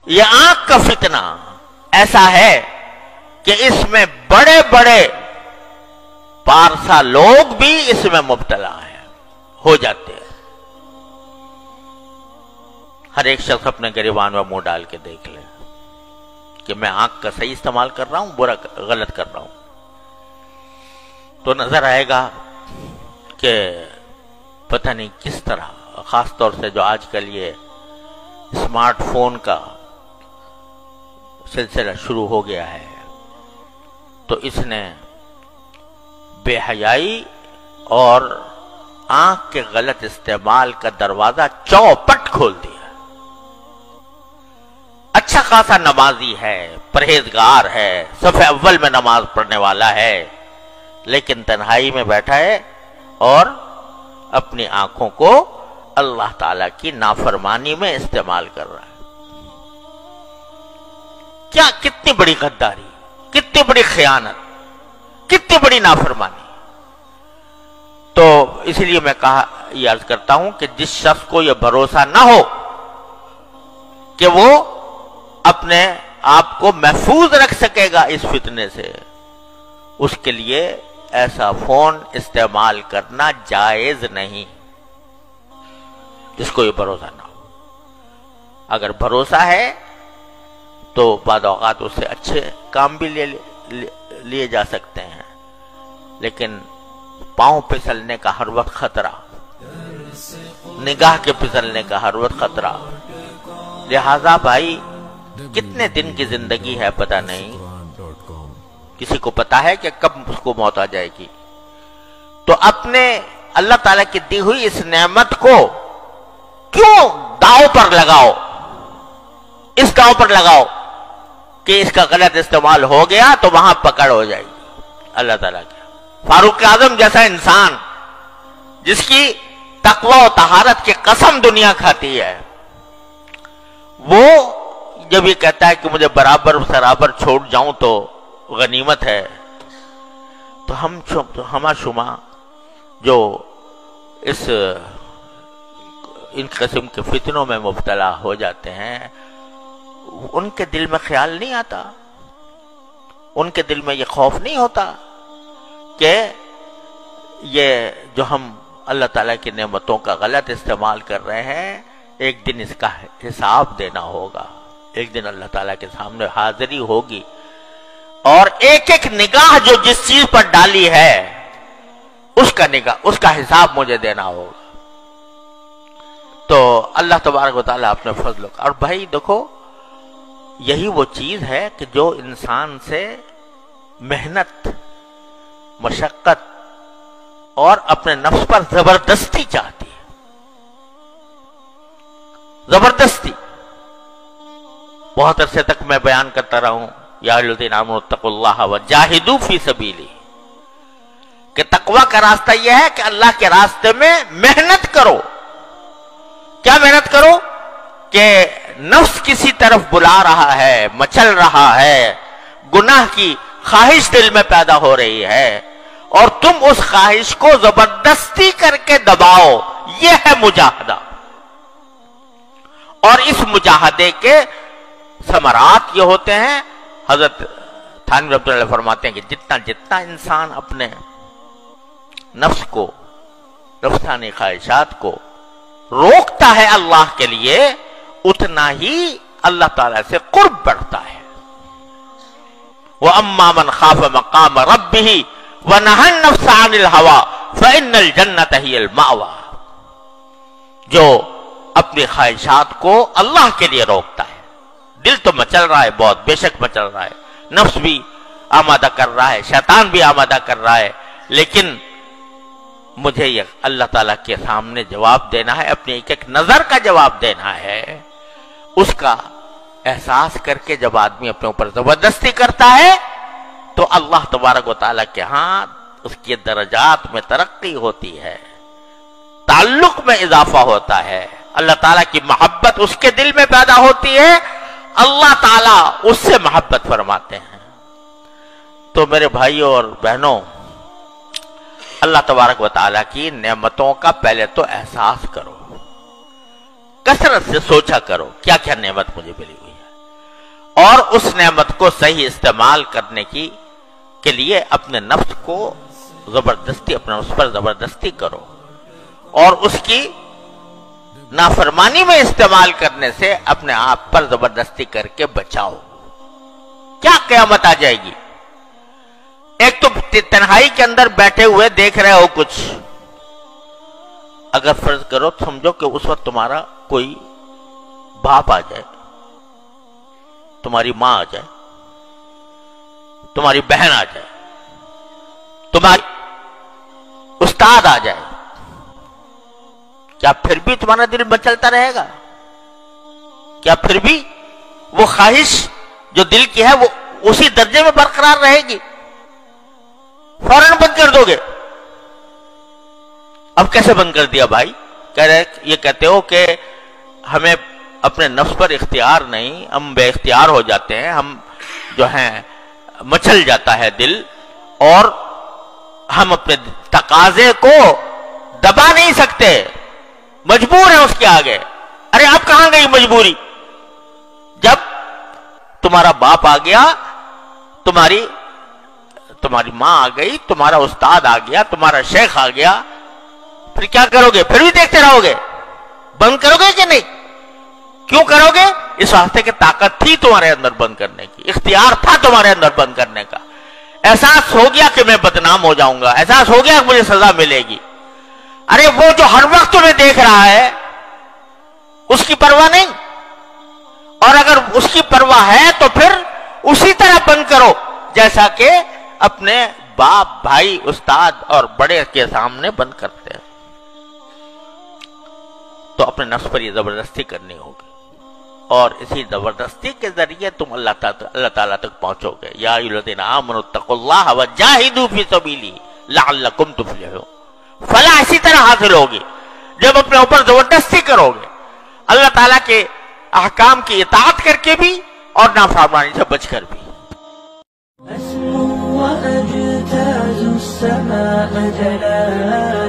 یہ آنکھ کا فتنہ ایسا ہے کہ اس میں بڑے بڑے پارسا لوگ بھی اس میں مبتلا ہیں، ہو جاتے ہیں۔ ہر ایک شخص اپنے گریبان میں منہ ڈال کے دیکھ لے کہ میں آنکھ کا صحیح استعمال کر رہا ہوں، برا غلط کر رہا ہوں، تو نظر آئے گا کہ پتہ نہیں کس طرح، خاص طور سے جو آج کل یہ اسمارٹ فون کا سلسلہ شروع ہو گیا ہے، تو اس نے بے حیائی اور آنکھ کے غلط استعمال کا دروازہ چوپٹ کھول دیا۔ اچھا خاصا نمازی ہے، پرہیزگار ہے، صف اول میں نماز پڑھنے والا ہے، لیکن تنہائی میں بیٹھا ہے اور اپنی آنکھوں کو اللہ تعالی کی نافرمانی میں استعمال کر رہا ہے۔ کیا کتنی بڑی غداری، کتنی بڑی خیانت، کتنی بڑی نافرمانی۔ تو اس لیے میں یہ عرض کرتا ہوں کہ جس شخص کو یہ بھروسہ نہ ہو کہ وہ اپنے آپ کو محفوظ رکھ سکے گا اس فتنے سے، اس کے لیے ایسا فون استعمال کرنا جائز نہیں، جس کو یہ بھروسہ نہ ہو۔ اگر بھروسہ ہے تو بعض اوقات اس سے اچھے کام بھی لیے جا سکتے ہیں، لیکن پاؤں پھسلنے کا ہر وقت خطرہ، نگاہ کے پھسلنے کا ہر وقت خطرہ۔ لہذا بھائی کتنے دن کی زندگی ہے پتہ نہیں، کسی کو پتا ہے کہ کب اس کو موت آ جائے گی، تو اپنے اللہ تعالیٰ کی دی ہوئی اس نعمت کو کیوں داؤ پر لگاؤ، اس داؤ پر لگاؤ کہ اس کا غلط استعمال ہو گیا تو وہاں پکڑ ہو جائے گی اللہ تعالیٰ کی۔ فاروق اعظم جیسا انسان جس کی تقوی و طہارت کی قسم دنیا کھاتی ہے، وہ جب یہ کہتا ہے کہ مجھے برابر سرابر چھوڑ جاؤں تو غنیمت ہے، تو ہما شما جو ان قسم کے فتنوں میں مبتلا ہو جاتے ہیں، ان کے دل میں خیال نہیں آتا، ان کے دل میں یہ خوف نہیں ہوتا کہ یہ جو ہم اللہ تعالیٰ کی نعمتوں کا غلط استعمال کر رہے ہیں، ایک دن اس کا حساب دینا ہوگا، ایک دن اللہ تعالیٰ کے سامنے حاضری ہوگی، اور ایک ایک نگاہ جو جس چیز پر ڈالی ہے اس کا حساب مجھے دینا ہوگا۔ تو اللہ تبارک و تعالیٰ اپنے فضل اور بھائی دیکھو، یہی وہ چیز ہے کہ جو انسان سے محنت، مشقت اور اپنے نفس پر زبردستی چاہتی ہے، زبردستی۔ بہت عرصے تک میں بیان کرتا رہا ہوں، یا ایھا الذین آمنوا اتقوا اللہ وجاہدوا فی سبیلہ، کہ تقوی کا راستہ یہ ہے کہ اللہ کے راستے میں محنت کرو۔ کیا محنت کرو؟ کہ نفس کسی طرف بلا رہا ہے، مچل رہا ہے، گناہ کی خواہش دل میں پیدا ہو رہی ہے، اور تم اس خواہش کو زبردستی کر کے دباؤ، یہ ہے مجاہدہ۔ اور اس مجاہدے کے ثمرات یہ ہوتے ہیں، حضرت تھانوی رحمۃ اللہ علیہ فرماتے ہیں کہ جتنا انسان اپنے نفس کو، نفسانی خواہشات کو روکتا ہے اللہ کے لیے، اتنا ہی اللہ تعالیٰ سے قرب بڑھتا ہے۔ وَأَمَّا مَنْ خَافَ مَقَامَ رَبِّهِ وَنَهَى النَّفْسَ عَنِ الْهَوَىٰ فَإِنَّ الْجَنَّةَ هِيَ الْمَأْوَىٰ، جو اپنی خواہشات کو اللہ کے لیے روکتا ہے، دل تو مچل رہا ہے بہت، بے شک مچل رہا ہے، نفس بھی آمادہ کر رہا ہے، شیطان بھی آمادہ کر رہا ہے، لیکن مجھے یہ اللہ تعالیٰ کے سامنے جواب دینا ہے، اپنی ایک ایک نظر کا جواب دینا ہے، اس کا احساس کر کے جب آدمی اپنے اوپر زبردستی کرتا ہے تو اللہ تبارک و تعالیٰ کے ہاں اس کے درجات میں ترقی ہوتی ہے، تعلق میں اضافہ ہوتا ہے، اللہ تعالیٰ کی محبت اس کے دل میں پیدا ہوتی ہے، اللہ تعالیٰ اس سے محبت فرماتے ہیں۔ تو میرے بھائیوں اور بہنوں، اللہ تبارک و تعالیٰ کی نعمتوں کا پہلے تو احساس کرو، کثرت سے سوچا کرو کیا کیا نعمت مجھے ملی ہوئی ہے، اور اس نعمت کو صحیح استعمال کرنے کے لیے اپنے نفس کو زبردستی، اپنے اس پر زبردستی کرو، اور اس کی نافرمانی میں استعمال کرنے سے اپنے آپ پر زبردستی کر کے بچاؤ۔ کیا قیامت آ جائے گی؟ ایک تو تنہائی کے اندر بیٹھے ہوئے دیکھ رہے ہو کچھ، اگر فرض کرو سمجھو کہ اس وقت تمہارا کوئی باپ آ جائے، تمہاری ماں آ جائے، تمہاری بہن آ جائے، تمہاری استاد آ جائے، کیا پھر بھی تمہارا دل مچلتا رہے گا؟ کیا پھر بھی وہ خواہش جو دل کی ہے وہ اسی درجے میں برقرار رہے گی؟ فوراً بند کر دو گے۔ اب کیسے بند کر دیا بھائی؟ یہ کہتے ہو کہ ہمیں اپنے نفس پر اختیار نہیں، ہم بے اختیار ہو جاتے ہیں، ہم جو ہیں مچل جاتا ہے دل، اور ہم اپنے تقاضے کو دبا نہیں سکتے، مجبور ہیں اس کے آگے۔ ارے اب کہاں گئی مجبوری؟ جب تمہارا باپ آ گیا، تمہاری ماں آ گئی، تمہارا استاد آ گیا، تمہارا شیخ آ گیا، پھر کیا کرو گے؟ پھر بھی دیکھتے رہو گے؟ بند کرو گے کہ نہیں؟ کیوں کرو گے؟ اس واسطے کہ طاقت تھی تمہارے اندر بند کرنے کی، اختیار تھا تمہارے اندر بند کرنے کا، احساس ہو گیا کہ میں بدنام ہو جاؤں گا، احساس ہو گیا کہ مجھے سزا ملے گی۔ ارے وہ جو ہر وقت تمہیں دیکھ رہا ہے اس کی پرواہ نہیں، اور اگر اس کی پرواہ ہے تو پھر اسی طرح بند کرو جیسا کہ اپنے باپ، بھائی، استاد اور بڑے کے سامنے بند کرتے ہیں۔ تو اپنے نفس پر یہ زبردستی کرنی ہوگی، اور اسی زبردستی کے ذریعے تم اللہ تعالیٰ تک پہنچو گے۔ یا ایھا الذین آمنوا اتقوا اللہ وجاہدوا فی سبیلہ لعلکم تفلحون۔ فلاح اسی طرح حاصل ہوگی جب اپنے اوپر زبردستی کرو گے، اللہ تعالیٰ کے احکام کی اطاعت کر کے بھی اور نافرمانی سے بچ کر بھی۔ أسمو وأجتاز السماء جلالا